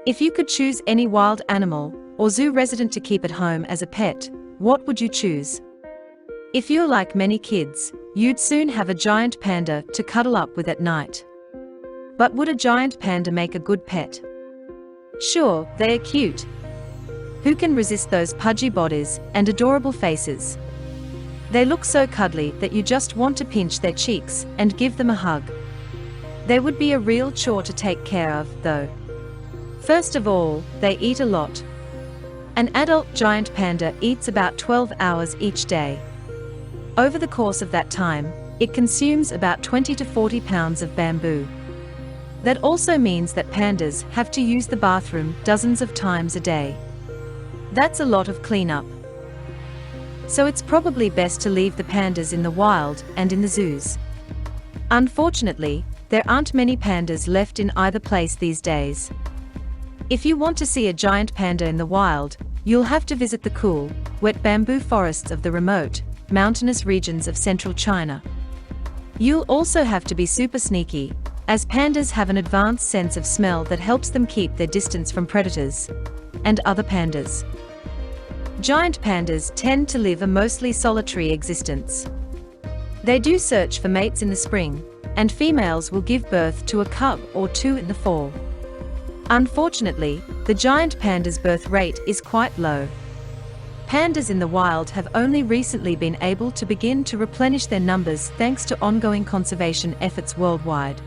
If you could choose any wild animal or zoo resident to keep at home as a pet, what would you choose? If you're like many kids, you'd soon have a giant panda to cuddle up with at night. But would a giant panda make a good pet? Sure, they are cute. Who can resist those pudgy bodies and adorable faces? They look so cuddly that you just want to pinch their cheeks and give them a hug. They would be a real chore to take care of, though. First of all, they eat a lot. An adult giant panda eats about 12 hours each day. Over the course of that time, it consumes about 20 to 40 pounds of bamboo. That also means that pandas have to use the bathroom dozens of times a day. That's a lot of cleanup. So it's probably best to leave the pandas in the wild and in the zoos. Unfortunately, there aren't many pandas left in either place these days. If you want to see a giant panda in the wild, you'll have to visit the cool, wet bamboo forests of the remote, mountainous regions of central China. You'll also have to be super sneaky, as pandas have an advanced sense of smell that helps them keep their distance from predators and other pandas. Giant pandas tend to live a mostly solitary existence. They do search for mates in the spring, and females will give birth to a cub or two in the fall. Unfortunately, the giant panda's birth rate is quite low. Pandas in the wild have only recently been able to begin to replenish their numbers thanks to ongoing conservation efforts worldwide.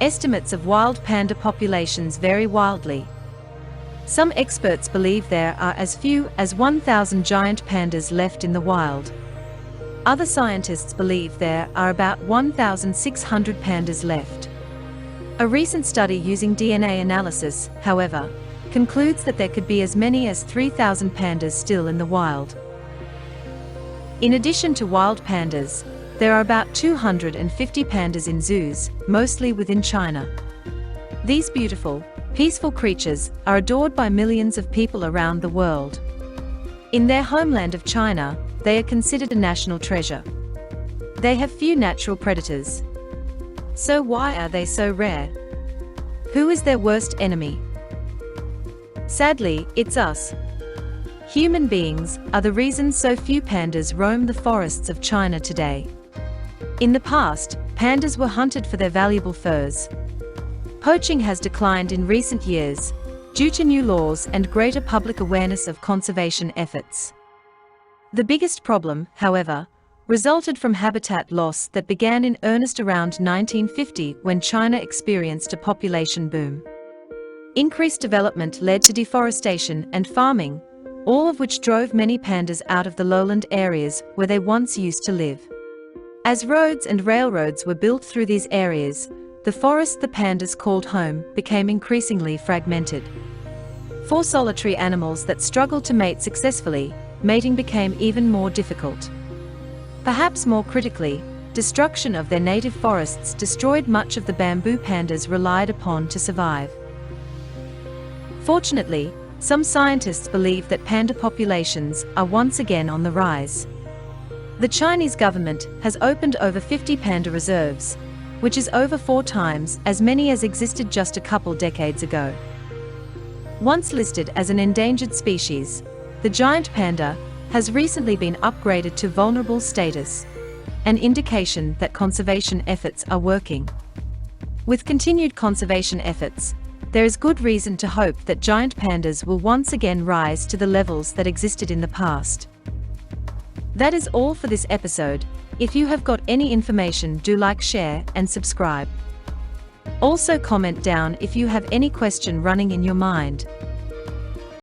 Estimates of wild panda populations vary wildly. Some experts believe there are as few as 1,000 giant pandas left in the wild. Other scientists believe there are about 1,600 pandas left. A recent study using DNA analysis, however, concludes that there could be as many as 3,000 pandas still in the wild. In addition to wild pandas, there are about 250 pandas in zoos, mostly within China. These beautiful, peaceful creatures are adored by millions of people around the world. In their homeland of China, they are considered a national treasure. They have few natural predators. So why are they so rare? Who is their worst enemy? Sadly, it's us. Human beings are the reason so few pandas roam the forests of China today. In the past, pandas were hunted for their valuable furs. Poaching has declined in recent years, due to new laws and greater public awareness of conservation efforts. The biggest problem, however, resulted from habitat loss that began in earnest around 1950 when China experienced a population boom. Increased development led to deforestation and farming, all of which drove many pandas out of the lowland areas where they once used to live. As roads and railroads were built through these areas, the forest the pandas called home became increasingly fragmented. For solitary animals that struggled to mate successfully, mating became even more difficult. Perhaps more critically, destruction of their native forests destroyed much of the bamboo pandas relied upon to survive. Fortunately, some scientists believe that panda populations are once again on the rise. The Chinese government has opened over 50 panda reserves, which is over 4 times as many as existed just a couple decades ago. Once listed as an endangered species, the giant panda has recently been upgraded to vulnerable status, an indication that conservation efforts are working. With continued conservation efforts, there is good reason to hope that giant pandas will once again rise to the levels that existed in the past. That is all for this episode. If you have got any information, do like, share, and subscribe. Also comment down if you have any question running in your mind.